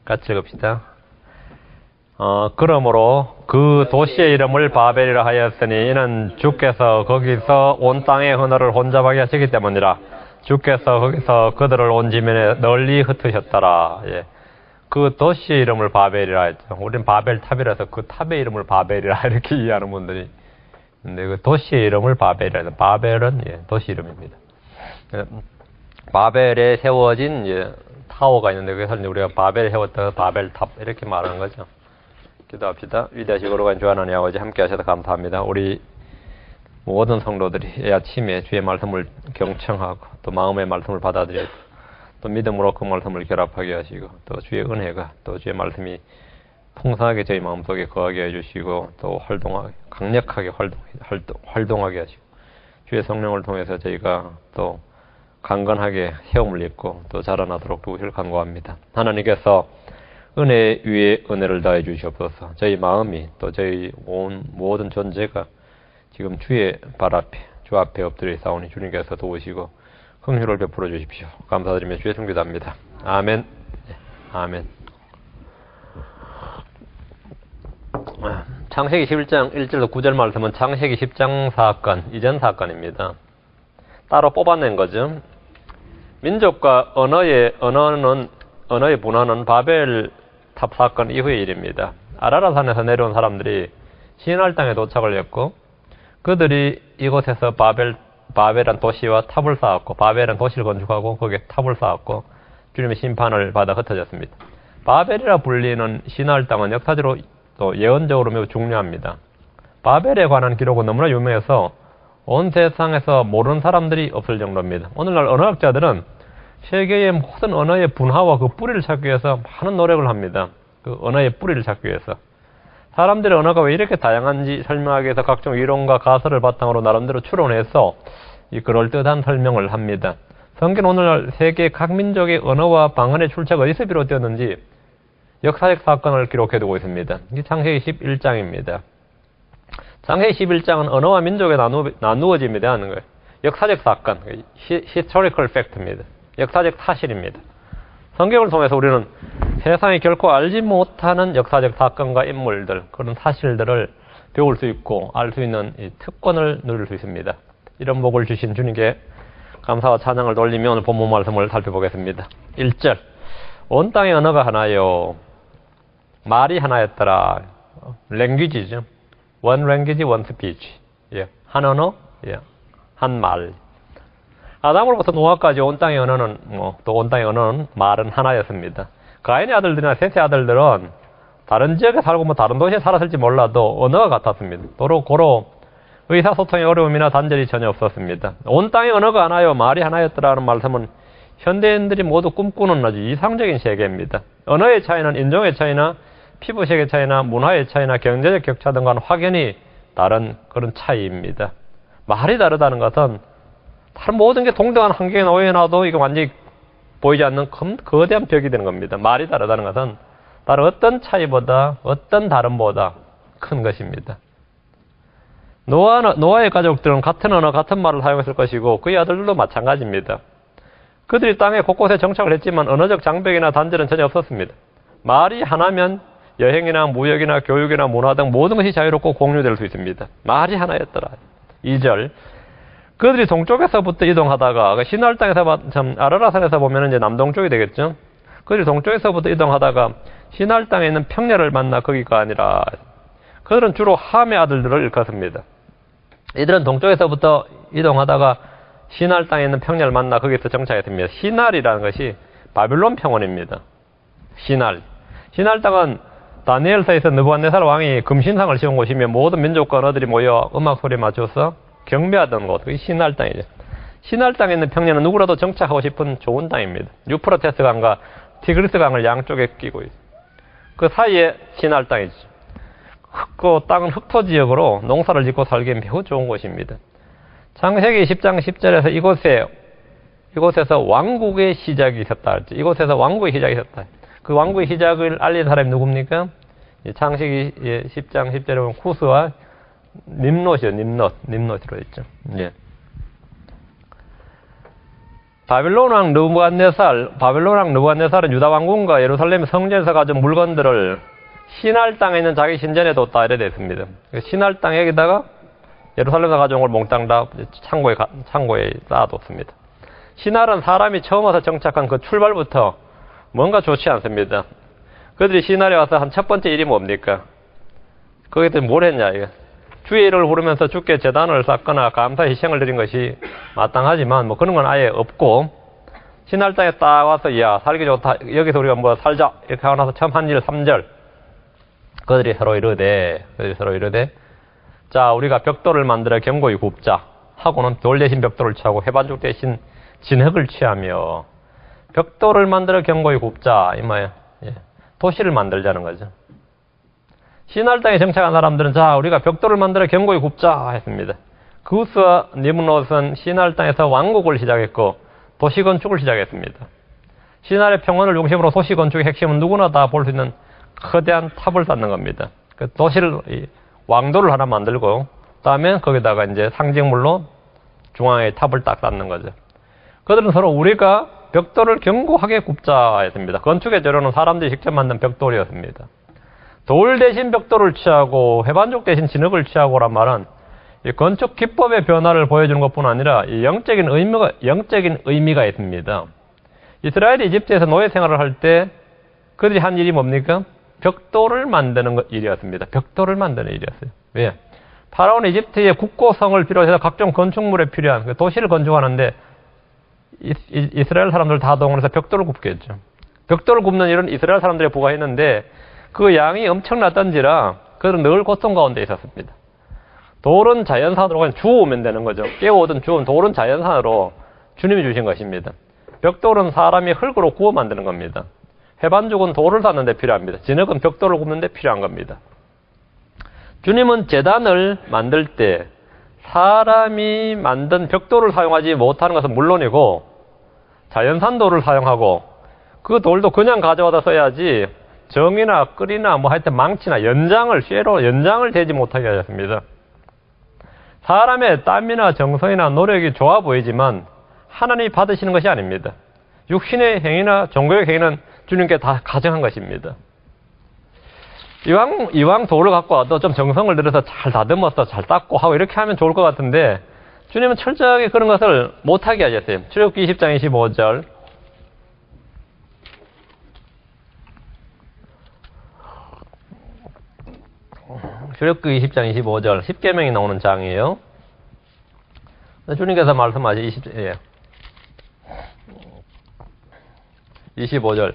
같이 읽읍시다. 그러므로 그 도시의 이름을 바벨이라 하였으니 이는 주께서 거기서 온 땅의 언어를 혼잡하게 하시기 때문이라. 주께서 거기서 그들을 온 지면에 널리 흩으셨더라. 예. 그 도시의 이름을 바벨이라 했죠. 우리는 바벨탑이라서 그 탑의 이름을 바벨이라 이렇게 이해하는 분들이 있는데, 그 도시의 이름을 바벨이라 해서, 바벨은 도시 이름입니다. 바벨에 세워진 타워가 있는데, 그래서 우리가 바벨에 세웠다가 바벨탑 이렇게 말하는 거죠. 기도합시다. 위대하시고 거룩한 주 하나님 아버지, 함께 하셔서 감사합니다. 우리 모든 성도들이 이 아침에 주의 말씀을 경청하고 또 마음의 말씀을 받아들이고 또 믿음으로 그 말씀을 결합하게 하시고 또 주의 은혜가 또 주의 말씀이 풍성하게 저희 마음속에 거하게 해주시고 또 강력하게 활동하게 하시고 주의 성령을 통해서 저희가 또 강건하게 세움을 입고 또 자라나도록 도우시길 간구합니다. 하나님께서 은혜 위에 은혜를 더해 주시옵소서. 저희 마음이 또 저희 모든 존재가 지금 주의 발 앞에, 주 앞에 엎드려 싸우니 주님께서 도우시고 긍휼을 베풀어 주십시오. 감사드리며 주의 성기도합니다. 아멘. 아멘. 창세기 11장 1절로 9절 말씀은 창세기 10장 사건, 이전 사건입니다. 따로 뽑아낸 거죠. 민족과 언어의 분화는 바벨 탑 사건 이후의 일입니다. 아라라산에서 내려온 사람들이 시날 땅에 도착을 했고 그들이 이곳에서 바벨한 도시와 탑을 쌓았고 바벨한 도시를 건축하고 거기에 탑을 쌓았고 주님의 심판을 받아 흩어졌습니다. 바벨이라 불리는 시날 땅은 역사적으로 또 예언적으로 매우 중요합니다. 바벨에 관한 기록은 너무나 유명해서 온 세상에서 모르는 사람들이 없을 정도입니다. 오늘날 언어학자들은 세계의 모든 언어의 분화와 그 뿌리를 찾기 위해서 많은 노력을 합니다. 그 언어의 뿌리를 찾기 위해서. 사람들의 언어가 왜 이렇게 다양한지 설명하기 위해서 각종 이론과 가설을 바탕으로 나름대로 추론해서 이 그럴듯한 설명을 합니다. 성경은 오늘날 세계 각 민족의 언어와 방언의 출처가 어디서 비롯되었는지 역사적 사건을 기록해두고 있습니다. 이게 창세기 11장입니다. 창세기 11장은 언어와 민족의 나누어짐에 대한 거예요. 역사적 사건, historical fact입니다. 역사적 사실입니다. 성경을 통해서 우리는 세상이 결코 알지 못하는 역사적 사건과 인물들, 그런 사실들을 배울 수 있고 알 수 있는 이 특권을 누릴 수 있습니다. 이런 복을 주신 주님께 감사와 찬양을 돌리며 오늘 본문 말씀을 살펴보겠습니다. 1절, 온 땅의 언어가 하나요. 말이 하나였더라. 랭귀지죠. One language, one speech. 한 언어, 한 말. 아담으로부터 노아까지 온 땅의 언어는 또 온 땅의 언어는 말은 하나였습니다. 가인의 아들들이나 셋의 아들들은 다른 지역에 살고 다른 도시에 살았을지 몰라도 언어가 같았습니다. 고로 의사소통의 어려움이나 단절이 전혀 없었습니다. 온 땅의 언어가 하나요, 말이 하나였더라는 말씀은 현대인들이 모두 꿈꾸는 아주 이상적인 세계입니다. 언어의 차이는 인종의 차이나 피부색의 차이나 문화의 차이나 경제적 격차 등과는 확연히 다른 그런 차이입니다. 말이 다르다는 것은 다른 모든 게 동등한 환경에 놓여놔도 이거 완전히 보이지 않는 거대한 벽이 되는 겁니다. 말이 다르다는 것은 다른 어떤 차이보다 어떤 다름보다 큰 것입니다. 노아의 가족들은 같은 언어, 같은 말을 사용했을 것이고 그의 아들들도 마찬가지입니다. 그들이 땅에 곳곳에 정착을 했지만 언어적 장벽이나 단절은 전혀 없었습니다. 말이 하나면 여행이나 무역이나 교육이나 문화 등 모든 것이 자유롭고 공유될 수 있습니다. 말이 하나였더라. 2절, 그들이 동쪽에서부터 이동하다가 시날 땅에서 아라라산에서 보면 이제 남동쪽이 되겠죠. 그들이 동쪽에서부터 이동하다가 시날 땅에 있는 평야를 만나 거기가 아니라 그들은 주로 함의 아들들을 일컫습니다. 이들은 동쪽에서부터 이동하다가 시날 땅에 있는 평야를 만나 거기서 정착했습니다. 시날이라는 것이 바빌론 평원입니다. 시날 땅은 다니엘서에서 느부갓네살 왕이 금신상을 씌운 곳이며 모든 민족과 언어들이 모여 음악 소리에 맞춰서 경배하던 곳, 그게 시날 땅이죠. 시날 땅에 있는 평야는 누구라도 정착하고 싶은 좋은 땅입니다. 유프라테스 강과 티그리스 강을 양쪽에 끼고 있어요. 그 사이에 시날 땅이죠. 그 땅은 흑토 지역으로 농사를 짓고 살기엔 매우 좋은 곳입니다. 창세기 10장 10절에서 이곳에서 왕국의 시작이 있었다. 이곳에서 왕국의 시작이 있었다. 그 왕국의 시작을 알린 사람이 누굽니까? 창세기 10장 10절에 보면 쿠스와 님롯이요. 님롯으로 있죠. 예. 바벨론 왕 느부갓네살은 유다 왕궁과 예루살렘 성전에서 가져온 물건들을 시날 땅에 있는 자기 신전에 뒀다 이래 됐습니다. 시날 땅 여기다가 예루살렘에서 가져온 걸 몽땅 다 창고에 쌓아뒀습니다. 시날은 사람이 처음 와서 정착한 그 출발부터 뭔가 좋지 않습니다. 그들이 시날에 와서 한 첫 번째 일이 뭡니까? 거기들 뭘 했냐 이거. 주의 일을 부르면서 주께 제단을 쌓거나 감사 희생을 드린 것이 마땅하지만 뭐 그런 건 아예 없고, 시날 땅에 딱 와서 야 살기 좋다, 여기서 우리가 뭐 살자 이렇게 하고 나서 처음 한 일 3절 그들이 서로 이르되 자 우리가 벽돌을 만들어 견고히 굽자 하고는 돌 대신 벽돌을 취하고 해반죽 대신 진흙을 취하며, 벽돌을 만들어 견고히 굽자 이 말이야. 도시를 만들자는 거죠. 시날 땅에 정착한 사람들은 자 우리가 벽돌을 만들어 견고히 굽자 했습니다. 구스와 니므롯은 시날 땅에서 왕국을 시작했고 도시 건축을 시작했습니다. 시날의 평원을 중심으로 도시 건축의 핵심은 누구나 다 볼 수 있는 거대한 탑을 쌓는 겁니다. 그 도시를 왕도를 하나 만들고 그다음에 거기다가 이제 상징물로 중앙에 탑을 딱 쌓는 거죠. 그들은 서로 우리가 벽돌을 견고하게 굽자 했습니다. 건축의 재료는 사람들이 직접 만든 벽돌이었습니다. 돌 대신 벽돌을 취하고 해반죽 대신 진흙을 취하고란 말은 이 건축 기법의 변화를 보여주는 것뿐 아니라 이 영적인 의미가 있습니다. 이스라엘이 이집트에서 노예 생활을 할 때 그들이 한 일이 뭡니까? 벽돌을 만드는 일이었습니다. 벽돌을 만드는 일이었어요. 왜? 파라오는 이집트의 국고성을 비롯해서 각종 건축물에 필요한 도시를 건축하는데 이스라엘 사람들 다 동원해서 벽돌을 굽겠죠. 벽돌을 굽는 일은 이스라엘 사람들이 부과했는데 그 양이 엄청났던지라 그들은 늘 고통 가운데 있었습니다. 돌은 자연산으로 그냥 주우면 되는 거죠. 깨워오든 주우면 돌은 자연산으로 주님이 주신 것입니다. 벽돌은 사람이 흙으로 구워 만드는 겁니다. 해반죽은 돌을 쌓는 데 필요합니다. 진흙은 벽돌을 굽는 데 필요한 겁니다. 주님은 제단을 만들 때 사람이 만든 벽돌을 사용하지 못하는 것은 물론이고 자연산 돌을 사용하고 그 돌도 그냥 가져와서 써야지 정이나 끌이나 뭐 하여튼 망치나 쇠로 연장을 대지 못하게 하셨습니다. 사람의 땀이나 정성이나 노력이 좋아 보이지만 하나님이 받으시는 것이 아닙니다. 육신의 행위나 종교의 행위는 주님께 다 가정한 것입니다. 이왕 돌을 갖고 와도 좀 정성을 들여서 잘 다듬어서 잘 닦고 하고 이렇게 하면 좋을 것 같은데 주님은 철저하게 그런 것을 못하게 하셨어요. 출애굽기 20장 25절 출애굽기 20장 25절 10계명이 나오는 장이에요. 주님께서 말씀하신 25절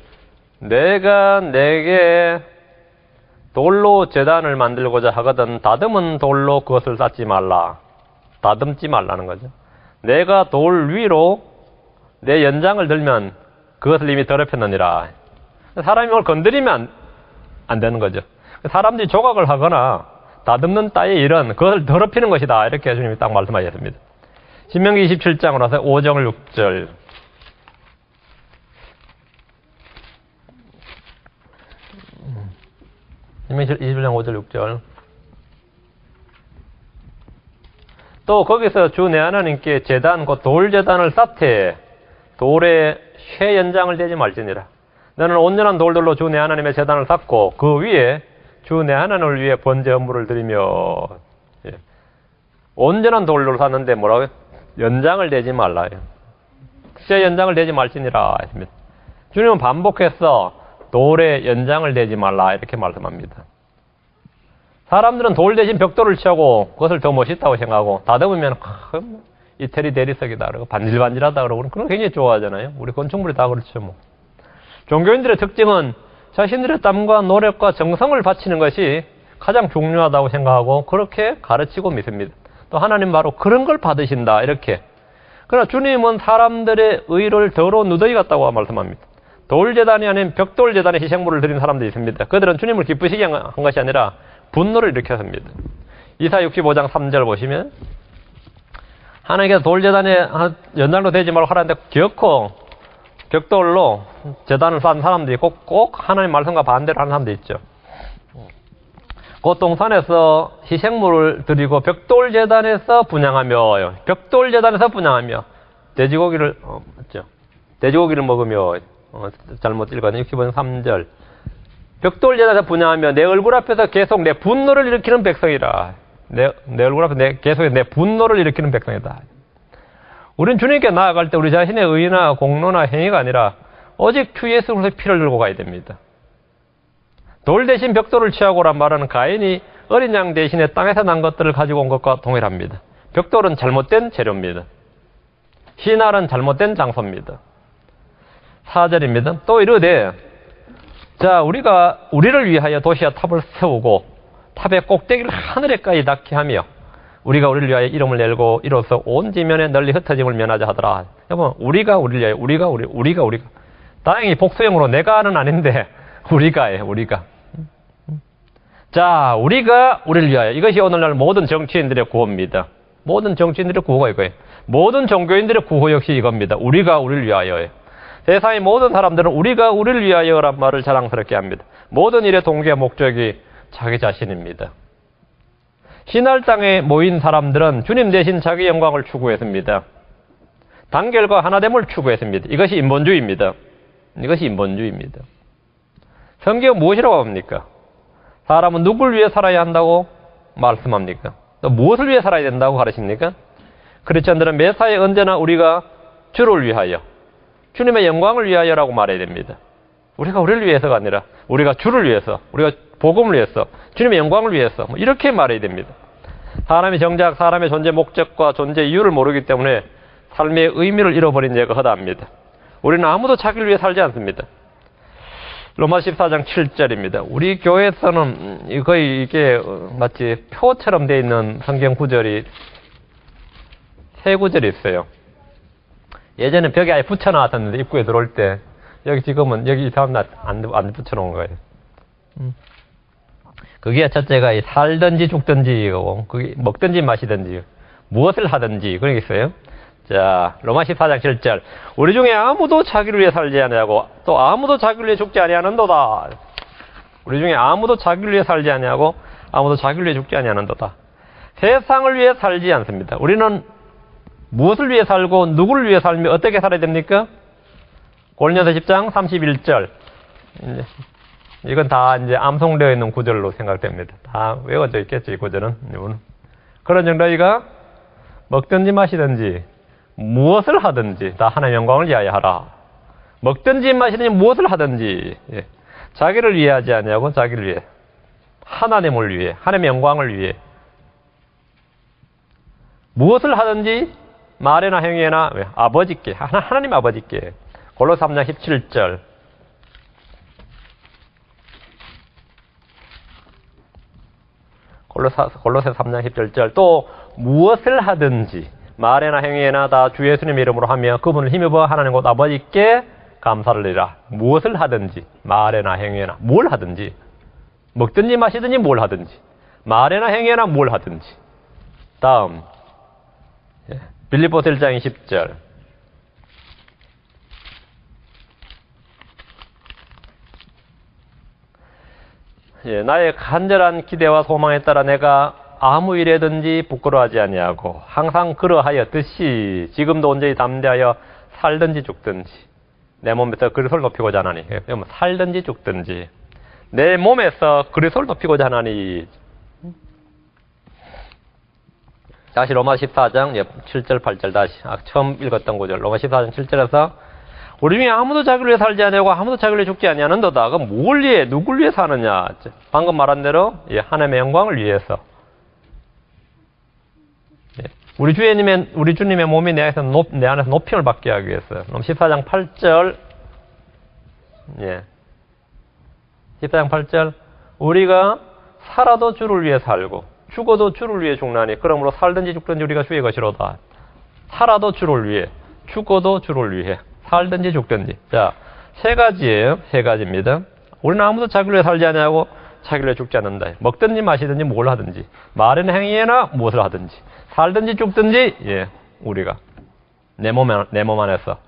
내가 내게 돌로 제단을 만들고자 하거든 다듬은 돌로 그것을 쌓지 말라. 다듬지 말라는 거죠. 내가 돌 위로 내 연장을 들면 그것을 이미 더럽혔느니라. 사람이 뭘 건드리면 안 되는 거죠. 사람들이 조각을 하거나 다듬는 따의 일은 그것을 더럽히는 것이다. 이렇게 주님이 딱 말씀하셨습니다. 신명기 27장으로 와서 5절 6절 신명기 27장 5절 6절 또 거기서 주 내 하나님께 제단 곧 돌제단을 쌓되 돌에 쇠 연장을 대지 말지니라. 너는 온전한 돌들로 주 내 하나님의 제단을 쌓고 그 위에 주 내 하나님을 위해 번제 헌물을 드리며. 온전한 돌로 샀는데 뭐라고요? 연장을 대지 말라요. 쇠 연장을 대지 말지니라 했습니다. 주님은 반복해서 돌에 연장을 대지 말라 이렇게 말씀합니다. 사람들은 돌 대신 벽돌을 취하고 그것을 더 멋있다고 생각하고 다듬으면 이태리 대리석이다 그러고 반질반질하다 그러고 그런 거 굉장히 좋아하잖아요. 우리 건축물이 다 그렇죠 뭐. 종교인들의 특징은 자신들의 땀과 노력과 정성을 바치는 것이 가장 중요하다고 생각하고 그렇게 가르치고 믿습니다. 또 하나님 바로 그런 걸 받으신다 이렇게. 그러나 주님은 사람들의 의를 더러운 누더기 같다고 말씀합니다. 돌제단이 아닌 벽돌제단에 희생물을 드린 사람들이 있습니다. 그들은 주님을 기쁘시게 한 것이 아니라 분노를 일으켰습니다. 이사 65장 3절 보시면 하나님께서 돌제단에 연장도 되지 말고 하라는데 기어코 벽돌로 제단을 쌓은 사람들이 꼭 하나님 말씀과 반대로 하는 사람도 있죠. 그 동산에서 희생물을 드리고 벽돌제단에서 분향하며 돼지고기를 맞죠? 돼지고기를 먹으며 잘못 읽었네. 60번 3절. 벽돌 제단에서 분양하며 내 얼굴 앞에서 계속 내 분노를 일으키는 백성이라. 내 얼굴 앞에 계속 내 분노를 일으키는 백성이다. 우린 주님께 나아갈 때 우리 자신의 의나 공로나 행위가 아니라 오직 주 예수 그리스도의 피를 들고 가야 됩니다. 돌 대신 벽돌을 취하고란 말은 가인이 어린 양 대신에 땅에서 난 것들을 가지고 온 것과 동일합니다. 벽돌은 잘못된 재료입니다. 신알은 잘못된 장소입니다. 4절입니다. 또 이르되 자 우리가 우리를 위하여 도시와 탑을 세우고 탑의 꼭대기를 하늘에까지 닿게 하며 우리가 우리를 위하여 이름을 내고 이로써 온 지면에 널리 흩어짐을 면하자 하더라. 여러분 우리가 우리를 위하여 우리가 다행히 복수형으로 내가는 아닌데 우리가예요. 우리가. 자 우리가 우리를 위하여 이것이 오늘날 모든 정치인들의 구호입니다. 모든 정치인들의 구호가 이거예요. 모든 종교인들의 구호 역시 이겁니다. 우리가 우리를 위하여예요. 세상의 모든 사람들은 우리가 우리를 위하여란 말을 자랑스럽게 합니다. 모든 일의 동기와 목적이 자기 자신입니다. 신할 땅에 모인 사람들은 주님 대신 자기 영광을 추구했습니다. 단결과 하나됨을 추구했습니다. 이것이 인본주의입니다. 이것이 인본주의입니다. 성경은 무엇이라고 합니까? 사람은 누구를 위해 살아야 한다고 말씀합니까? 또 무엇을 위해 살아야 된다고 가르칩니까? 크리스천들은 매사에 언제나 우리가 주를 위하여 주님의 영광을 위하여라고 말해야 됩니다. 우리가 우리를 위해서가 아니라 우리가 주를 위해서, 우리가 복음을 위해서, 주님의 영광을 위해서 이렇게 말해야 됩니다. 사람이 정작 사람의 존재 목적과 존재 이유를 모르기 때문에 삶의 의미를 잃어버린 죄가 허다합니다. 우리는 아무도 자기를 위해 살지 않습니다. 로마 14장 7절입니다. 우리 교회에서는 거의 이게 마치 표처럼 되어 있는 성경 구절이 세 구절이 있어요. 예전에 벽에 아예 붙여놨었는데 입구에 들어올 때 여기 지금은 여기 이 사람 안 붙여놓은 거예요. 그게 첫째가 살든지 죽든지고 그게 먹든지 마시든지 무엇을 하든지 그런 게 있어요. 자 로마 14장 7절 우리 중에 아무도 자기를 위해 살지 아니하고 또 아무도 자기를 위해 죽지 아니하는도다. 우리 중에 아무도 자기를 위해 살지 아니하고 아무도 자기를 위해 죽지 아니하는도다. 세상을 위해 살지 않습니다. 우리는 무엇을 위해 살고 누구를 위해 살며 어떻게 살아야 됩니까? 고린도서 10장 31절. 이건 다 이제 암송되어 있는 구절로 생각됩니다. 다 외워져 있겠죠, 이 구절은. 그런즉 너희가 먹든지 마시든지 무엇을 하든지 다 하나님의 영광을 위하여 하라. 먹든지 마시든지 무엇을 하든지 자기를 위해 하지 아니하고 자기를 위해 하나님을 위해 하나님의 영광을 위해 무엇을 하든지 말에나 행위에나 아버지께 하나님 아버지께 골로새 3장 17절 골로새 3장 17절 또 무엇을 하든지 말에나 행위에나 다 주 예수님의 이름으로 하며 그분을 힘입어 하나님 곧 아버지께 감사를 드리라. 무엇을 하든지 말에나 행위에나 뭘 하든지 먹든지 마시든지 뭘 하든지 말에나 행위에나 뭘 하든지. 다음 빌립보서 1장 20절 나의 간절한 기대와 소망에 따라 내가 아무 일에든지 부끄러워하지 아니하고 항상 그러하였듯이 지금도 온전히 담대하여 살든지 죽든지 내 몸에서 그리스도를 높이고자 하나니 살든지 죽든지 내 몸에서 그리스도를 높이고자 하나니. 다시 로마 14장 7절 8절 다시 처음 읽었던 구절 로마 14장 7절에서 우리 중에 아무도 자기를 위해 살지 아니하고 아무도 자기를 위해 죽지 아니하는도다. 그럼 뭘 위해 누굴 위해 사느냐? 방금 말한 대로 하나님의 영광을 위해서 우리 주님의 몸이 내 안에서 높임을 받게 하기 위해서. 그럼 14장 8절 14장 8절 우리가 살아도 주를 위해 살고 죽어도 주를 위해 죽나니 그러므로 살든지 죽든지 우리가 주의 것이로다. 살아도 주를 위해 죽어도 주를 위해 살든지 죽든지. 자, 세 가지예요. 세 가지입니다. 우리는 아무도 자기를 위해 살지 아니하고 자기를 위해 죽지 않는다. 먹든지 마시든지 뭘 하든지 말이나 행위나 무엇을 하든지 살든지 죽든지 우리가 내 몸 안에서.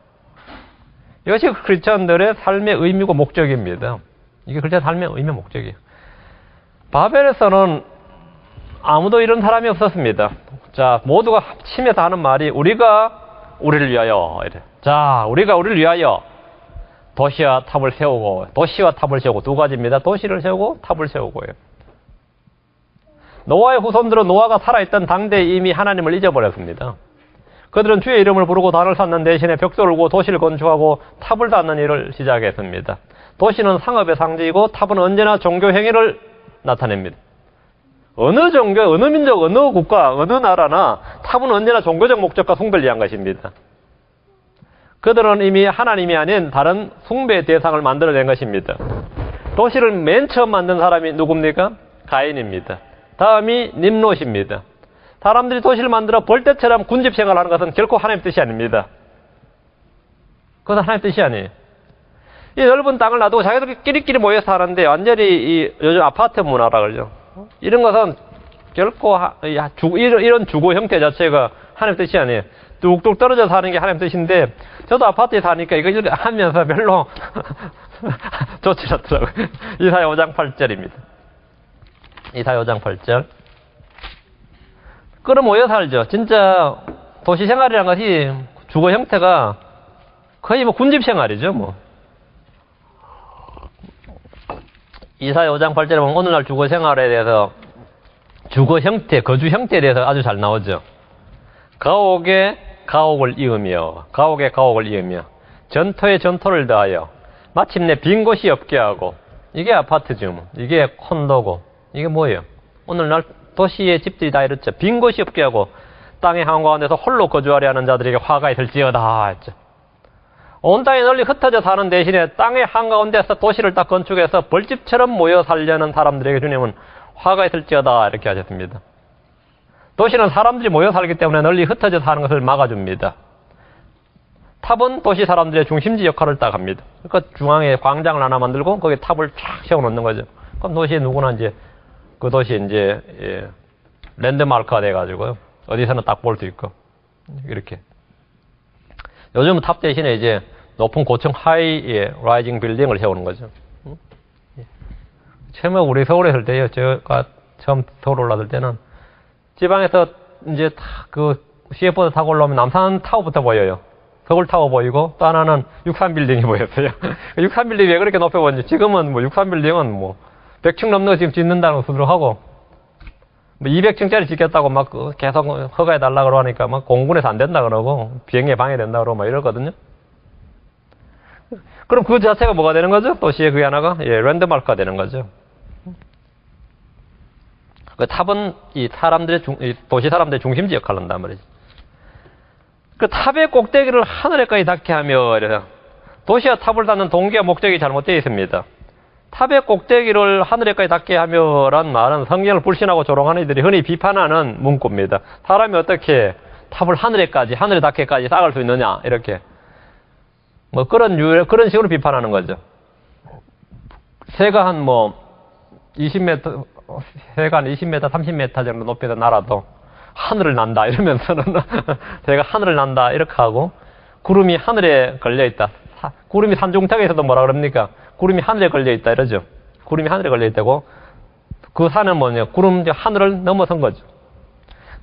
이것이 크리스천들의 삶의 의미고 목적입니다. 이게 크리스천 삶의 의미 목적이에요. 바벨에서는 아무도 이런 사람이 없었습니다. 자, 모두가 합심해서 하는 말이 우리가 우리를 위하여. 이래. 자, 우리가 우리를 위하여 도시와 탑을 세우고, 도시와 탑을 세우고 두 가지입니다. 도시를 세우고 탑을 세우고요. 노아의 후손들은 노아가 살아있던 당대에 이미 하나님을 잊어버렸습니다. 그들은 주의 이름을 부르고 단을 쌓는 대신에 벽돌을 고 도시를 건축하고 탑을 쌓는 일을 시작했습니다. 도시는 상업의 상징이고 탑은 언제나 종교 행위를 나타냅니다. 어느 종교, 어느 민족, 어느 국가, 어느 나라나 탑은 언제나 종교적 목적과 숭배를 위한 것입니다. 그들은 이미 하나님이 아닌 다른 숭배의 대상을 만들어낸 것입니다. 도시를 맨 처음 만든 사람이 누굽니까? 가인입니다. 다음이 님롯입니다. 사람들이 도시를 만들어 벌떼처럼 군집 생활하는 것은 결코 하나님 뜻이 아닙니다. 그것은 하나님 뜻이 아니에요. 이 넓은 땅을 놔두고 자기들끼리 모여서 사는데 완전히 이 요즘 아파트 문화라 그러죠. 이런 것은 결코 이런 주거 형태 자체가 하나님 뜻이 아니에요. 뚝뚝 떨어져 사는 게 하나님 뜻인데 저도 아파트에 사니까 이거 하면서 별로 좋지 않더라고요. 이사야 5장 8절입니다. 이사야 5장 8절. 끌어모여 살죠. 진짜 도시 생활이라는 것이 주거 형태가 거의 뭐 군집 생활이죠, 뭐. 이사야 5장 8절에 보면 오늘날 주거 생활에 대해서 주거 형태, 거주 형태에 대해서 아주 잘 나오죠. 가옥에 가옥을 이으며, 가옥에 가옥을 이으며, 전토에 전토를 더하여, 마침내 빈 곳이 없게 하고, 이게 아파트죠. 뭐. 이게 콘도고, 이게 뭐예요? 오늘날 도시의 집들이 다 이렇죠. 빈 곳이 없게 하고, 땅의 한가운데서 홀로 거주하려 하는 자들에게 화가 있을지어다 했죠. 온 땅에 널리 흩어져 사는 대신에 땅의 한가운데서 도시를 딱 건축해서 벌집처럼 모여 살려는 사람들에게 주님은 화가 있을지어다 이렇게 하셨습니다. 도시는 사람들이 모여 살기 때문에 널리 흩어져 사는 것을 막아줍니다. 탑은 도시 사람들의 중심지 역할을 딱 합니다. 그러니까 중앙에 광장을 하나 만들고 거기에 탑을 쫙 세워놓는 거죠. 그럼 도시에 누구나 이제 그 도시 이제 랜드마크가 돼가지고요. 어디서나 딱 볼 수 있고 이렇게. 요즘은 탑 대신에 이제 높은 고층 하이 라이징 빌딩을 세우는 거죠. 처음에 우리 서울에 있을 때요. 제가 처음 서울 올라들 때는 지방에서 이제 그 CF버스 타고 올라오면 남산 타워부터 보여요. 서울 타워 보이고 또 하나는 63 빌딩이 보였어요. 63 빌딩이 왜 그렇게 높여 보는지 지금은 뭐 63 빌딩은 뭐 100층 넘는 거 지금 짓는다는 소리를 하고 뭐 200층짜리 짓겠다고 막 계속 허가해 달라 그러니까 막 공군에서 안 된다 그러고 비행에 방해된다 그러고 막 이러거든요. 그럼 그 자체가 뭐가 되는 거죠? 도시의 그게 하나가 랜드마크가 되는 거죠. 그 탑은 이 도시 사람들의 중심지 역할을 한단 말이죠. 그 탑의 꼭대기를 하늘에까지 닿게 하며 이래서 도시와 탑을 닿는 동기와 목적이 잘못되어 있습니다. 탑의 꼭대기를 하늘에까지 닿게 하며란 말은 성경을 불신하고 조롱하는 이들이 흔히 비판하는 문구입니다. 사람이 어떻게 탑을 하늘에 닿게까지 쌓을 수 있느냐 이렇게 뭐 그런 식으로 비판하는 거죠. 새가 한 20m, 새가 한 20m, 30m 정도 높이에서 날아도 하늘을 난다 이러면서는 새가 하늘을 난다 이렇게 하고 구름이 하늘에 걸려 있다. 구름이 산중턱에서도 뭐라 그럽니까? 구름이 하늘에 걸려 있다 이러죠. 구름이 하늘에 걸려 있다고. 그 산은 뭐냐? 구름 하늘을 넘어선 거죠.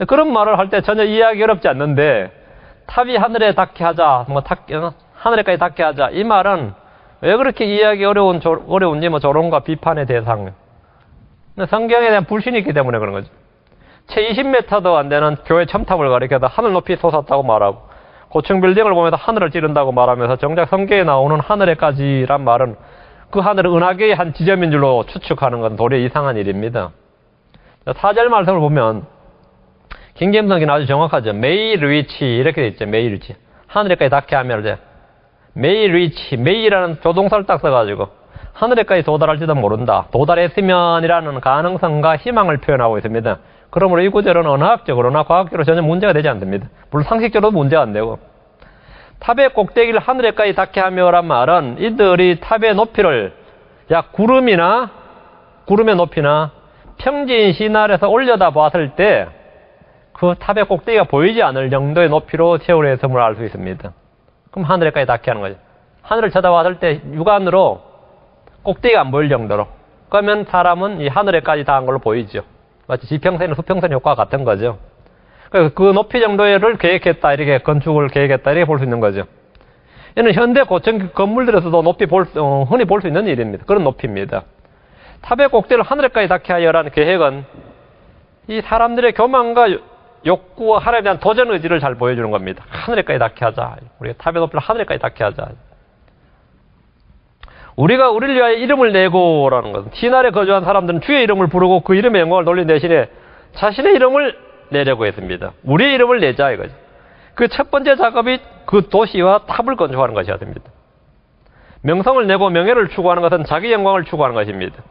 그런 말을 할 때 전혀 이해하기 어렵지 않는데 탑이 하늘에 닿게 하자, 하늘에까지 닿게 하자 이 말은 왜 그렇게 이해하기 어려운지 조롱과 비판의 대상. 성경에 대한 불신이 있기 때문에 그런 거죠. 채 20m도 안 되는 교회 첨탑을 가리켜서 하늘 높이 솟았다고 말하고 고층 빌딩을 보면서 하늘을 찌른다고 말하면서 정작 성경에 나오는 하늘에까지란 말은 그 하늘을 은하계의 한 지점인 줄로 추측하는 건 도리어 이상한 일입니다. 4절 말씀을 보면 킹제임스는 아주 정확하죠. May reach 이렇게 돼 있죠. May reach. 하늘에까지 닿게 하면 이제 May reach, May라는 조동사를 딱 써가지고 하늘에까지 도달할지도 모른다. 도달했으면이라는 가능성과 희망을 표현하고 있습니다. 그러므로 이 구절은 언어학적으로나 과학적으로 전혀 문제가 되지 않습니다. 물론 상식적으로도 문제가 안 되고 탑의 꼭대기를 하늘에까지 닿게 하며란 말은 이들이 탑의 높이를 약 구름의 높이나 평지인 시날에서 올려다 봤을 때 그 탑의 꼭대기가 보이지 않을 정도의 높이로 세월의 섬을 알 수 있습니다. 그럼 하늘에까지 닿게 하는 거죠. 하늘을 쳐다봤을 때 육안으로 꼭대기가 안 보일 정도로. 그러면 사람은 이 하늘에까지 닿은 걸로 보이죠. 마치 지평선이나 수평선 효과가 같은 거죠. 그래서 그 높이 정도를 계획했다, 이렇게 건축을 계획했다, 이렇게 볼 수 있는 거죠. 이는 현대 고층 건물들에서도 흔히 볼 수 있는 일입니다. 그런 높이입니다. 탑의 꼭대기를 하늘에까지 닿게 하여라는 계획은 이 사람들의 교만과 욕구와 하나님에 대한 도전 의지를 잘 보여주는 겁니다. 하늘에까지 닿게 하자. 우리가 탑의 높이를 하늘에까지 닿게 하자. 우리가 우리를 위하여 이름을 내고라는 것은 티날에 거주한 사람들은 주의 이름을 부르고 그 이름의 영광을 돌린 대신에 자신의 이름을 내려고 했습니다. 우리의 이름을 내자 이거죠. 그 첫 번째 작업이 그 도시와 탑을 건축하는 것이어야 됩니다. 명성을 내고 명예를 추구하는 것은 자기 영광을 추구하는 것입니다.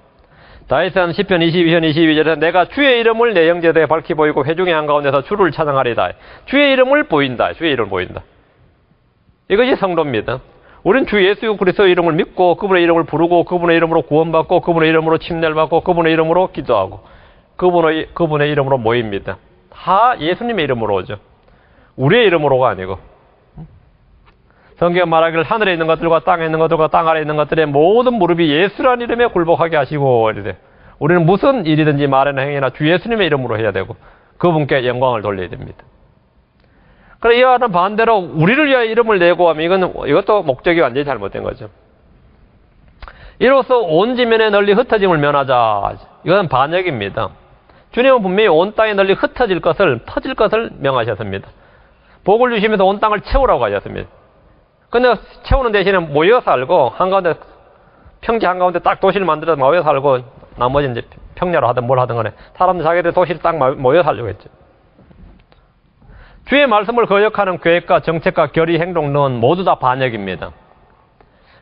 다윗은 시편 22편 22절에서 내가 주의 이름을 내 영제도에 밝히 보이고 회중의 한가운데서 주를 찬양하리다. 주의 이름을 보인다. 주의 이름을 보인다. 이것이 성도입니다. 우린 주 예수 그리스도의 이름을 믿고 그분의 이름을 부르고 그분의 이름으로 구원받고 그분의 이름으로 침례를 받고 그분의 이름으로 기도하고 그분의 이름으로 모입니다. 다 예수님의 이름으로 오죠. 우리의 이름으로가 아니고. 성경 말하기를 하늘에 있는 것들과 땅에 있는 것들과 땅 아래에 있는 것들의 모든 무릎이 예수라는 이름에 굴복하게 하시고 이래. 우리는 무슨 일이든지 말이나 행위나 주 예수님의 이름으로 해야 되고 그분께 영광을 돌려야 됩니다. 그래 이와 같은 반대로 우리를 위하여 이름을 내고 하면 이것도 목적이 완전히 잘못된 거죠. 이로써 온 지면에 널리 흩어짐을 면하자. 이것은 반역입니다. 주님은 분명히 온 땅에 널리 흩어질 것을 퍼질 것을 명하셨습니다. 복을 주시면서 온 땅을 채우라고 하셨습니다. 근데 채우는 대신에 모여 살고 한가운데 평지 한가운데 딱 도시를 만들어서 모여 살고 나머지 이제 평야로 하든 뭘 하든 간에 사람들 자기들 도시를 딱 모여 살려고 했죠. 주의 말씀을 거역하는 계획과 정책과 결의 행동은 모두 다 반역입니다.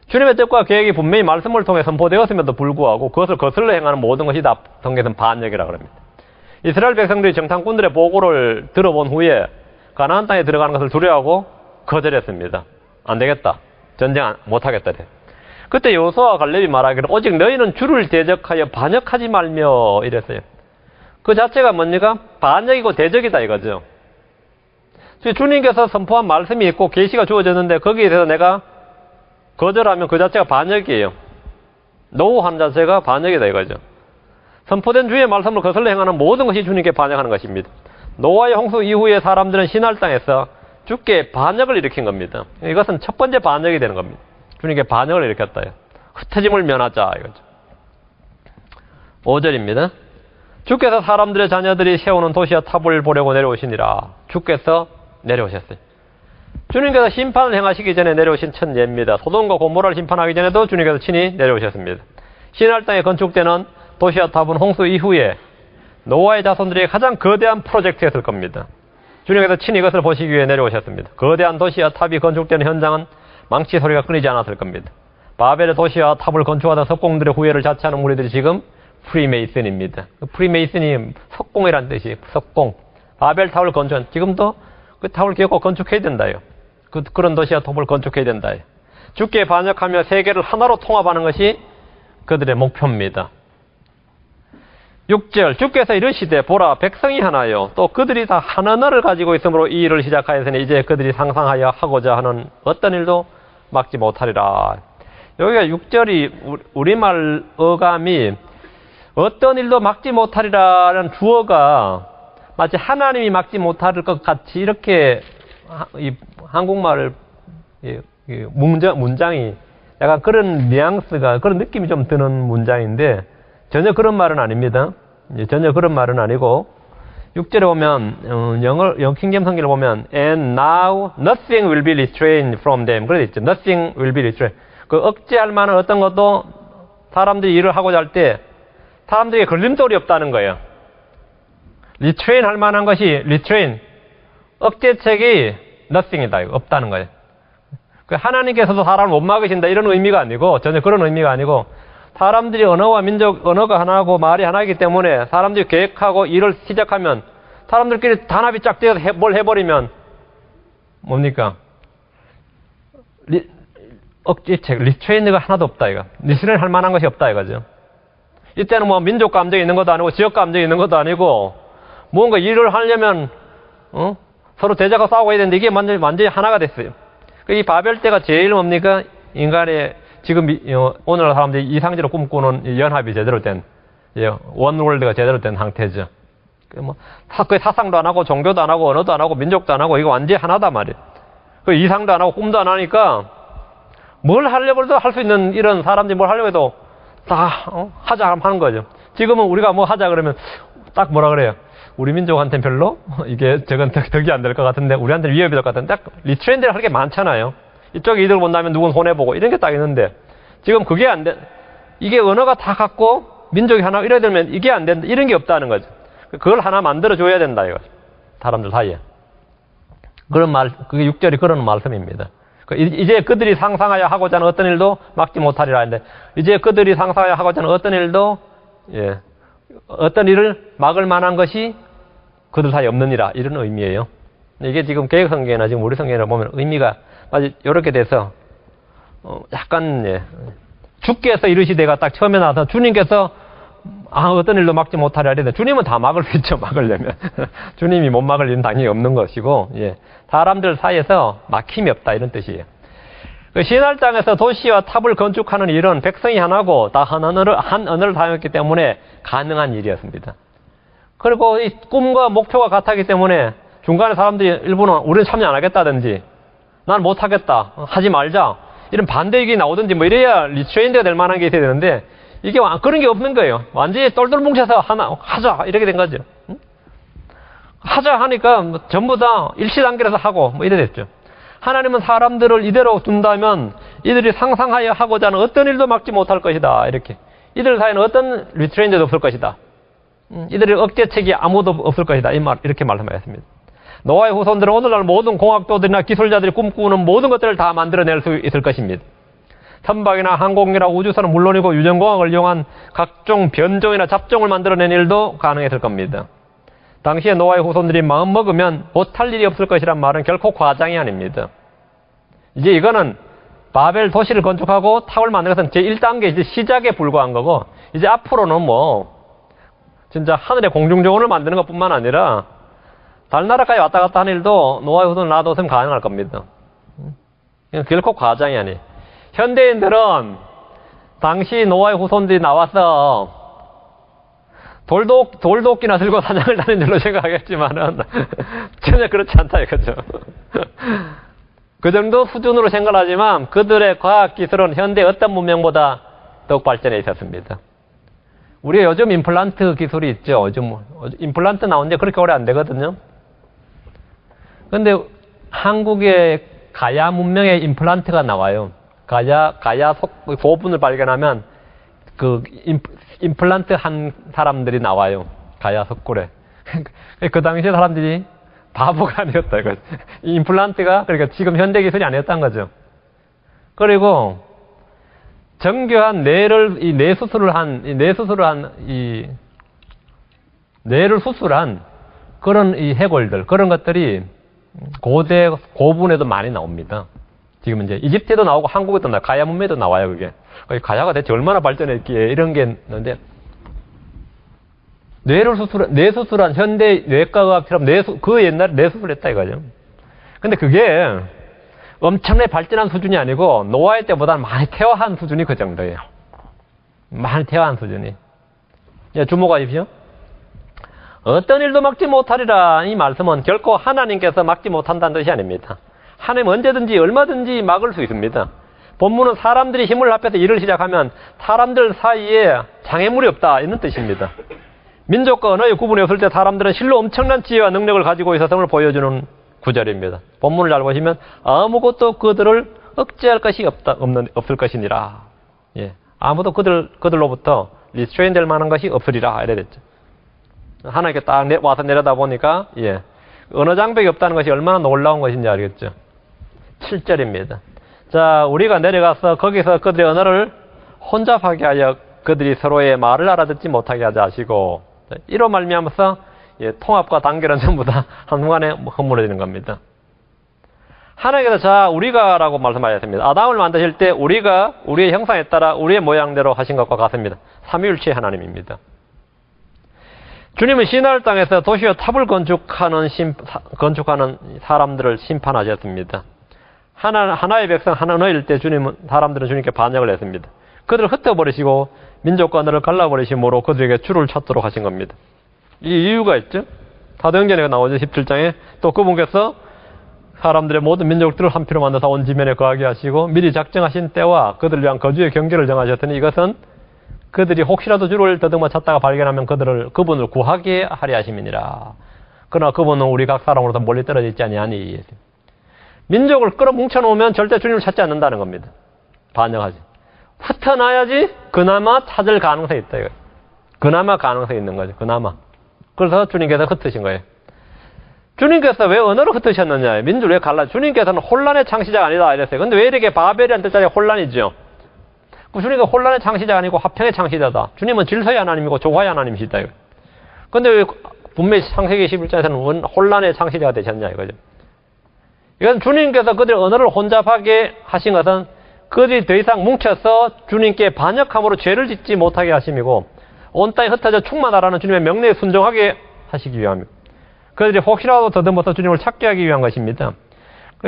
주님의 뜻과 계획이 분명히 말씀을 통해 선포되었음에도 불구하고 그것을 거슬러 행하는 모든 것이 다 성경에서는 반역이라고 합니다. 이스라엘 백성들이 정탐꾼들의 보고를 들어본 후에 가나안 땅에 들어가는 것을 두려워하고 거절했습니다. 안 되겠다. 전쟁 못하겠다. 그때 여호수아와 갈렙이 말하기를 오직 너희는 주를 대적하여 반역하지 말며 이랬어요. 그 자체가 뭡니까? 반역이고 대적이다 이거죠. 주님께서 선포한 말씀이 있고 계시가 주어졌는데 거기에 대해서 내가 거절하면 그 자체가 반역이에요. 노하는 자체가 반역이다 이거죠. 선포된 주의 말씀을 거슬러 행하는 모든 것이 주님께 반역하는 것입니다. 노아의 홍수 이후에 사람들은 신할 땅에서 주께 반역을 일으킨 겁니다. 이것은 첫 번째 반역이 되는 겁니다. 주님께 반역을 일으켰다. 흩어짐을 면하자 이거죠. 5절입니다. 주께서 사람들의 자녀들이 세우는 도시와 탑을 보려고 내려오시니라. 주께서 내려오셨어요. 주님께서 심판을 행하시기 전에 내려오신 첫 예입니다. 소돔과 고모라를 심판하기 전에도 주님께서 친히 내려오셨습니다. 신할 땅에 건축되는 도시와 탑은 홍수 이후에 노아의 자손들이 가장 거대한 프로젝트였을 겁니다. 주님께서 친히 이것을 보시기 위해 내려오셨습니다. 거대한 도시와 탑이 건축되는 현장은 망치 소리가 끊이지 않았을 겁니다. 바벨의 도시와 탑을 건축하던 석공들의 후예를 자처하는 무리들이 지금 프리메이슨입니다. 프리메이슨이 석공이라는 뜻이 석공. 바벨 탑을 건축한 지금도 그 탑을 기억하고 건축해야 된다요. 그런 도시와 탑을 건축해야 된다요. 주께 반역하며 세계를 하나로 통합하는 것이 그들의 목표입니다. 6절 주께서 이르시되 보라 백성이 하나요 또 그들이 다 한 언어를 가지고 있으므로 이 일을 시작하였으니 이제 그들이 상상하여 하고자 하는 어떤 일도 막지 못하리라. 여기가 6절이 우리말 어감이 어떤 일도 막지 못하리라는 주어가 마치 하나님이 막지 못할 것 같이 이렇게 이 한국말을 문장이 약간 그런 뉘앙스가 그런 느낌이 좀 드는 문장인데 전혀 그런 말은 아닙니다. 전혀 그런 말은 아니고 6절에 보면 영어 킹제임스 성경을 보면 and now nothing will be restrained from them 그래 있죠. nothing will be restrained. 그 억제할 만한 어떤 것도 사람들이 일을 하고자 할 때 사람들에게 걸림돌이 없다는 거예요. restrain 할 만한 것이 restrain 억제책이 nothing이다. 없다는 거예요. 하나님께서도 사람을 못 막으신다 이런 의미가 아니고 전혀 그런 의미가 아니고 사람들이 언어와 민족, 언어가 하나고 말이 하나이기 때문에 사람들이 계획하고 일을 시작하면 사람들끼리 단합이 쫙 되어서 뭘 해버리면 뭡니까? 억지책, 리트레이너가 하나도 없다 이거. 리트레인 할 만한 것이 없다 이거죠. 이때는 뭐 민족 감정이 있는 것도 아니고 지역 감정이 있는 것도 아니고 뭔가 일을 하려면 서로 대자가 싸우고 해야 되는데 이게 완전히 하나가 됐어요. 이 바벨 때가 제일 뭡니까? 인간의 지금 오늘날 사람들이 이상적으로 꿈꾸는 연합이 제대로 된 원월드가 제대로 된 상태죠. 그 사상도 안 하고 종교도 안 하고 언어도 안 하고 민족도 안 하고 이거 완전히 하나다 말이에요. 그 이상도 안 하고 꿈도 안 하니까 뭘 하려고 해도 할 수 있는 이런 사람들이 뭘 하려고 해도 다 하자 하는 거죠. 지금은 우리가 뭐 하자 그러면 딱 뭐라 그래요? 우리 민족한테는 별로 이게 저건 덕이 안 될 것 같은데 우리한테는 위협이 될 것 같은데 딱 리트렌드를 할 게 많잖아요. 이쪽에 이득을 본다면 누군 손해보고 이런 게 딱 있는데 지금 그게 안 돼. 이게 언어가 다 같고 민족이 하나 이래야 되면 이게 안 된다. 이런 게 없다는 거죠. 그걸 하나 만들어줘야 된다 이거죠. 사람들 사이에. 그런 말, 그게 6절이 그런 말씀입니다. 이제 그들이 상상하여 하고자 하는 어떤 일도 막지 못하리라 했는데 이제 그들이 상상하여 하고자 하는 어떤 일도 어떤 일을 막을 만한 것이 그들 사이에 없느니라 이런 의미예요. 이게 지금 개혁성경이나 지금 우리 성경이나 보면 의미가 아주 이렇게 돼서 약간 주께서 이르시되가 딱 처음에 나와서 주님께서 어떤 일도 막지 못하리라 했는데 주님은 다 막을 수 있죠. 막으려면 주님이 못 막을 일은 당연히 없는 것이고 사람들 사이에서 막힘이 없다 이런 뜻이에요. 그 시날 땅에서 도시와 탑을 건축하는 일은 백성이 하나고 다 한 언어를 사용했기 때문에 가능한 일이었습니다. 그리고 이 꿈과 목표가 같았기 때문에 중간에 사람들이 일부는 우리는 참여 안 하겠다든지 난 못하겠다 하지 말자 이런 반대 얘기 나오든지 뭐 이래야 리트레인드가 될 만한 게 있어야 되는데 이게 그런 게 없는 거예요. 완전히 똘똘 뭉쳐서 하자 이렇게 된 거죠. 하자 하니까 전부 다 일시단계에서 하고 뭐 이래 됐죠. 하나님은 사람들을 이대로 둔다면 이들이 상상하여 하고자 하는 어떤 일도 막지 못할 것이다. 이렇게. 이들 사이에는 어떤 리트레인드도 없을 것이다. 이들의 억제책이 아무도 없을 것이다. 이렇게 말씀하셨습니다. 노아의 후손들은 오늘날 모든 공학도들이나 기술자들이 꿈꾸는 모든 것들을 다 만들어낼 수 있을 것입니다. 선박이나 항공기나 우주선은 물론이고 유전공학을 이용한 각종 변종이나 잡종을 만들어낸 일도 가능했을 겁니다. 당시에 노아의 후손들이 마음 먹으면 못할 일이 없을 것이란 말은 결코 과장이 아닙니다. 이제 이거는 바벨 도시를 건축하고 탑을 만드는 것은 제1단계 이제 시작에 불과한 거고 이제 앞으로는 진짜 하늘의 공중정원을 만드는 것뿐만 아니라 달나라까지 왔다 갔다 하는 일도 노아의 후손을 놔뒀으면 가능할 겁니다. 결코 과장이 아니에요. 현대인들은 당시 노아의 후손들이 나와서 돌도끼나 들고 사냥을 다니는 줄로 생각하겠지만은 전혀 그렇지 않다 이거죠. 그 정도 수준으로 생각하지만 그들의 과학기술은 현대 어떤 문명보다 더욱 발전해 있었습니다. 우리가 요즘 임플란트 기술이 있죠. 요즘 임플란트 나온 지 그렇게 오래 안 되거든요. 그런데 한국의 가야 문명의 임플란트가 나와요. 가야 고분을 발견하면 그 임플란트 한 사람들이 나와요. 가야 석굴에. 그 당시에 사람들이 바보가 아니었다 이거죠. 이 임플란트가 그러니까 지금 현대 기술이 아니었다는 거죠. 그리고 정교한 뇌를 수술한 그런 이 해골들 그런 것들이 고대 고분에도 많이 나옵니다. 지금 이제 이집트에도 나오고 한국에도 나와요. 가야 문명에도 나와요, 그게. 가야가 대체 얼마나 발전했기에 이런 게 있는데, 뇌 수술한 현대 뇌과학처럼 그 옛날에 뇌 수술했다 이거죠. 근데 그게 엄청나게 발전한 수준이 아니고, 노아의 때보다는 많이 퇴화한 수준이 그 정도예요. 많이 퇴화한 수준이. 주목하십시오. 어떤 일도 막지 못하리라 이 말씀은 결코 하나님께서 막지 못한다는 뜻이 아닙니다. 하나님 언제든지 얼마든지 막을 수 있습니다. 본문은 사람들이 힘을 합해서 일을 시작하면 사람들 사이에 장애물이 없다 이런 뜻입니다. 민족과 언어의 구분이 없을 때 사람들은 실로 엄청난 지혜와 능력을 가지고 있었음을 보여주는 구절입니다. 본문을 잘 보시면 아무것도 그들을 억제할 것이 없을 것이니라. 아무도 그들로부터 리스트레인 될 만한 것이 없으리라 이래 됐죠. 하나님께 딱 와서 내려다 보니까 언어 장벽이 없다는 것이 얼마나 놀라운 것인지 알겠죠. 7절입니다. 자, 우리가 내려가서 거기서 그들의 언어를 혼잡하게 하여 그들이 서로의 말을 알아듣지 못하게 하자 하시고 이로 말미암아서 통합과 단결은 전부 다 한순간에 허물어지는 겁니다. 하나님께서 자 우리가라고 말씀하셨습니다. 아담을 만드실 때 우리가 우리의 형상에 따라 우리의 모양대로 하신 것과 같습니다. 삼위일체의 하나님입니다. 주님은 시날 땅에서 도시와 탑을 건축하는 사람들을 심판하셨습니다. 하나의 백성 한 언어일 때 사람들은 주님께 반역을 했습니다. 그들을 흩어버리시고 민족과 언어를 갈라버리심으로 그들에게 주를 찾도록 하신 겁니다. 이 이유가 있죠. 사도행전에 나오죠. 17장에 또 그분께서 사람들의 모든 민족들을 한 피로 만드사 온 지면에 거하게 하시고 미리 작정하신 때와 그들을 위한 거주의 경계를 정하셨더니 이것은 그들이 혹시라도 주를 더듬어 찾다가 발견하면 그분을 구하게 하려 하심이니라. 그러나 그분은 우리 각 사람으로부터 멀리 떨어져 있지 아니하니. 민족을 끌어뭉쳐 놓으면 절대 주님을 찾지 않는다는 겁니다. 반영하지. 흩어놔야지 그나마 찾을 가능성이 있다 이거예요. 그나마 가능성이 있는 거죠. 그나마. 그래서 주님께서 흩으신 거예요. 주님께서 왜 언어를 흩으셨느냐. 민족을 왜 갈라. 주님께서는 혼란의 창시자가 아니다 이랬어요. 근데 왜 이렇게 바벨이라는 뜻자리에 혼란이죠. 주님은 혼란의 창시자가 아니고 화평의 창시자다. 주님은 질서의 하나님이고 조화의 하나님이시다. 근데 왜 분명히 창세기 11장에서는 혼란의 창시자가 되셨냐 이거죠. 이건 주님께서 그들의 언어를 혼잡하게 하신 것은 그들이 더 이상 뭉쳐서 주님께 반역함으로 죄를 짓지 못하게 하심이고 온 땅에 흩어져 충만하라는 주님의 명령에 순종하게 하시기 위함입니다. 그들이 혹시라도 더듬어서 주님을 찾게 하기 위한 것입니다.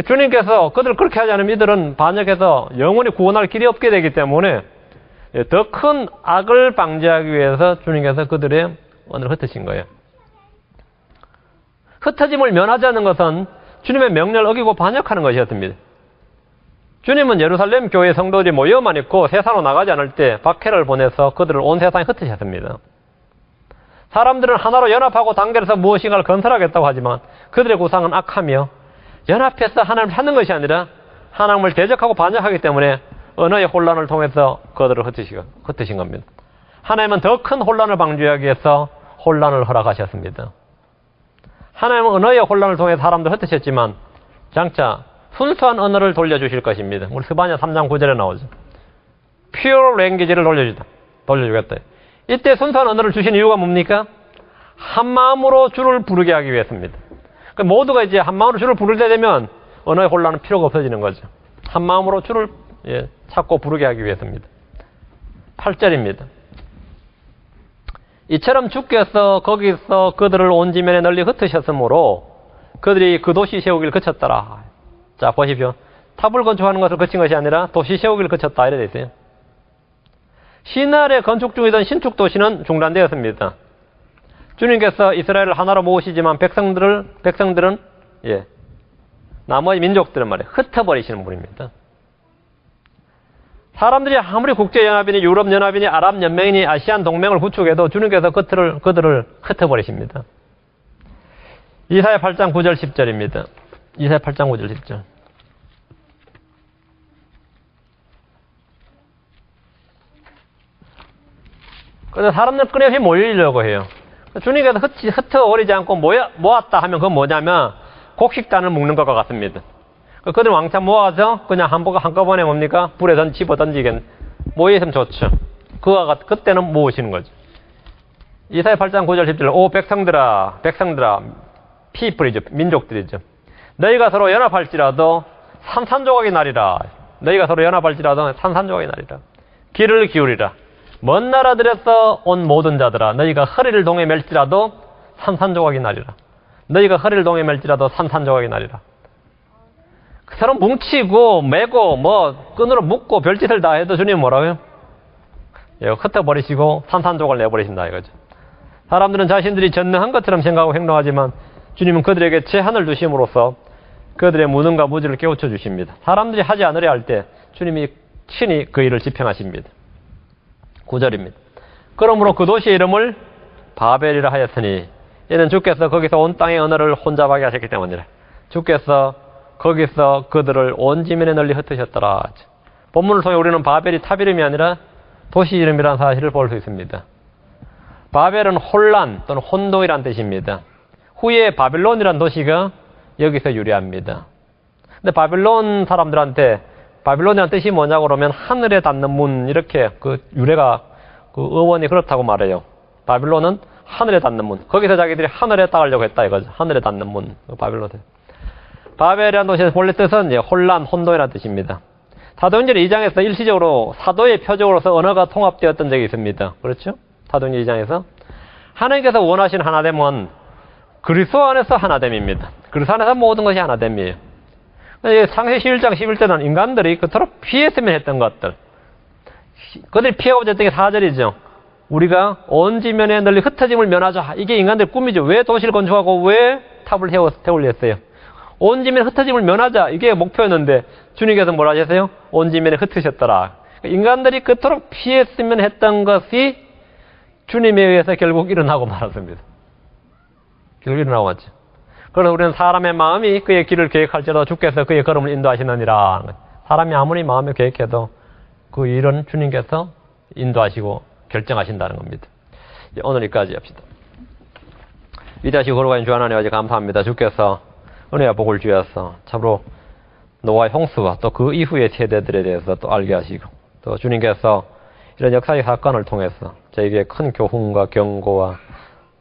주님께서 그들을 그렇게 하지 않으면 이들은 반역해서 영원히 구원할 길이 없게 되기 때문에 더 큰 악을 방지하기 위해서 주님께서 그들의 언어를 흩으신 거예요. 흩어짐을 면하지 않는 것은 주님의 명령을 어기고 반역하는 것이었습니다. 주님은 예루살렘 교회 성도들이 모여만 있고 세상으로 나가지 않을 때 박해를 보내서 그들을 온 세상에 흩으셨습니다. 사람들은 하나로 연합하고 단결해서 무엇인가를 건설하겠다고 하지만 그들의 구상은 악하며 연합해서 하나님을 찾는 것이 아니라 하나님을 대적하고 반역하기 때문에 언어의 혼란을 통해서 그들을 흩으신 겁니다. 하나님은 더 큰 혼란을 방지하기 위해서 혼란을 허락하셨습니다. 하나님은 언어의 혼란을 통해 사람들 흩으셨지만 장차 순수한 언어를 돌려주실 것입니다. 우리 스바냐 3장 9절에 나오죠. Pure language를 돌려주겠다. 이때 순수한 언어를 주신 이유가 뭡니까? 한 마음으로 주를 부르게 하기 위해서입니다. 모두가 이제 한 마음으로 주를 부를 때 되면 언어의 혼란은 필요가 없어지는 거죠. 한 마음으로 주를 찾고 부르게 하기 위해서입니다. 8절입니다. 이처럼 주께서 거기서 그들을 온 지면에 널리 흩으셨으므로 그들이 그 도시 세우기를 그쳤더라. 자, 보십시오. 탑을 건축하는 것을 그친 것이 아니라 도시 세우기를 그쳤다. 이래 돼 있어요. 신날에 건축 중이던 신축 도시는 중단되었습니다. 주님께서 이스라엘을 하나로 모으시지만 백성들은 나머지 민족들은 말이에요. 흩어버리시는 분입니다. 사람들이 아무리 국제연합이니 유럽연합이니 아랍연맹이니 아시안 동맹을 구축해도 주님께서 그들을 흩어버리십니다. 이사야 8장 9절 10절입니다. 이사야 8장 9절 10절. 그래서 사람들은 끊임없이 모이려고 해요. 주님께서 흩어버리지 않고 모았다 하면 그건 뭐냐면 곡식단을 묶는 것과 같습니다. 그들 왕창 모아서 그냥 한꺼번에 뭡니까? 불에 집어 던지겠네. 모여있으면 좋죠. 그때는 모으시는 거죠. 이사야 8장 9절 10절. 오 백성들아 people이죠. 민족들이죠. 너희가 서로 연합할지라도 산산조각이 나리라. 너희가 서로 연합할지라도 산산조각이 나리라. 귀를 기울이라. 먼 나라들에서 온 모든 자들아 너희가 허리를 동에 멜지라도 산산조각이 나리라. 너희가 허리를 동에 멜지라도 산산조각이 나리라. 서로 뭉치고 매고 끈으로 묶고 별짓을 다 해도 주님 뭐라고요? 흩어버리시고 산산조각을 내버리신다 이거죠. 사람들은 자신들이 전능한 것처럼 생각하고 행동하지만 주님은 그들에게 제한을 두심으로써 그들의 무능과 무지를 깨우쳐 주십니다. 사람들이 하지 않으려 할 때 주님이 친히 그 일을 집행하십니다. 9절입니다. 그러므로 그 도시의 이름을 바벨이라 하였으니 이는 주께서 거기서 온 땅의 언어를 혼잡하게 하셨기 때문이라. 주께서 거기서 그들을 온 지면에 널리 흩으셨더라. 본문을 통해 우리는 바벨이 탑 이름이 아니라 도시 이름이라는 사실을 볼 수 있습니다. 바벨은 혼란 또는 혼동이라는 뜻입니다. 후에 바빌론이라는 도시가 여기서 유래합니다. 근데 바빌론 사람들한테 바빌론이라는 뜻이 뭐냐고 그러면 하늘에 닿는 문 이렇게 유래가 어원이 그렇다고 말해요. 바빌론은 하늘에 닿는 문. 거기서 자기들이 하늘에 닿으려고 했다 이거죠. 하늘에 닿는 문. 바빌론. 바벨이라는 도시의 본래 뜻은 혼란, 혼동이라는 뜻입니다. 사도행전 2장에서 일시적으로 사도의 표적으로서 언어가 통합되었던 적이 있습니다. 그렇죠? 사도행전 2장에서 하나님께서 원하시는 하나됨은 그리스도 안에서 하나됨입니다. 그리스도 안에서 모든 것이 하나됨이에요. 창세기 11장 11절은 인간들이 그토록 피했으면 했던 것들. 그들이 피하고자 했던 게 4절이죠. 우리가 온 지면에 널리 흩어짐을 면하자. 이게 인간들 꿈이죠. 왜 도시를 건축하고 왜 탑을 세우려 했어요? 온 지면에 흩어짐을 면하자. 이게 목표였는데 주님께서 뭐라 하셨어요? 온 지면에 흩으셨더라. 인간들이 그토록 피했으면 했던 것이 주님에 의해서 결국 일어나고 말았습니다. 결국 일어나고 왔죠. 그래서 우리는 사람의 마음이 그의 길을 계획할지라도 주께서 그의 걸음을 인도하시느니라. 사람이 아무리 마음에 계획해도 그 일은 주님께서 인도하시고 결정하신다는 겁니다. 오늘 여기까지 합시다. 위대하시고 거룩하신 주 하나님 아버지 감사합니다. 주께서 은혜와 복을 주셔서 참으로 노아의 홍수와 또 그 이후의 세대들에 대해서 또 알게 하시고 또 주님께서 이런 역사의 사건을 통해서 저에게 큰 교훈과 경고와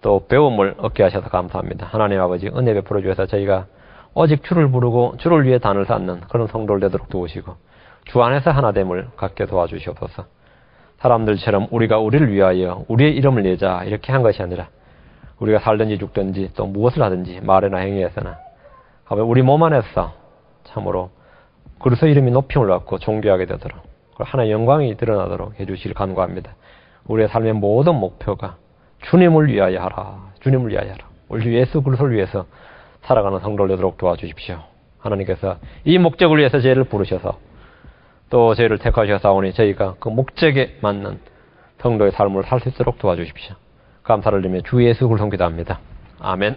또 배움을 얻게 하셔서 감사합니다. 하나님 아버지 은혜 베풀어 주셔서 저희가 오직 주를 부르고 주를 위해 단을 쌓는 그런 성도를 되도록 도우시고 주 안에서 하나됨을 갖게 도와주시옵소서. 사람들처럼 우리가 우리를 위하여 우리의 이름을 내자 이렇게 한 것이 아니라 우리가 살든지 죽든지 또 무엇을 하든지 말이나 행위에서나 우리 몸 안에서 참으로 그리스도 이름이 높임을 받고 존귀하게 되도록 하나의 영광이 드러나도록 해주시길 간구합니다. 우리의 삶의 모든 목표가 주님을 위하여 하라. 주님을 위하여 하라. 우리 예수 그리스도를 위해서 살아가는 성도를 되도록 도와주십시오. 하나님께서 이 목적을 위해서 저희를 부르셔서 또 저희를 택하셔서오니 저희가 그 목적에 맞는 성도의 삶을 살 수 있도록 도와주십시오. 감사를 드리며 주 예수 그리스도를 기도합니다. 아멘.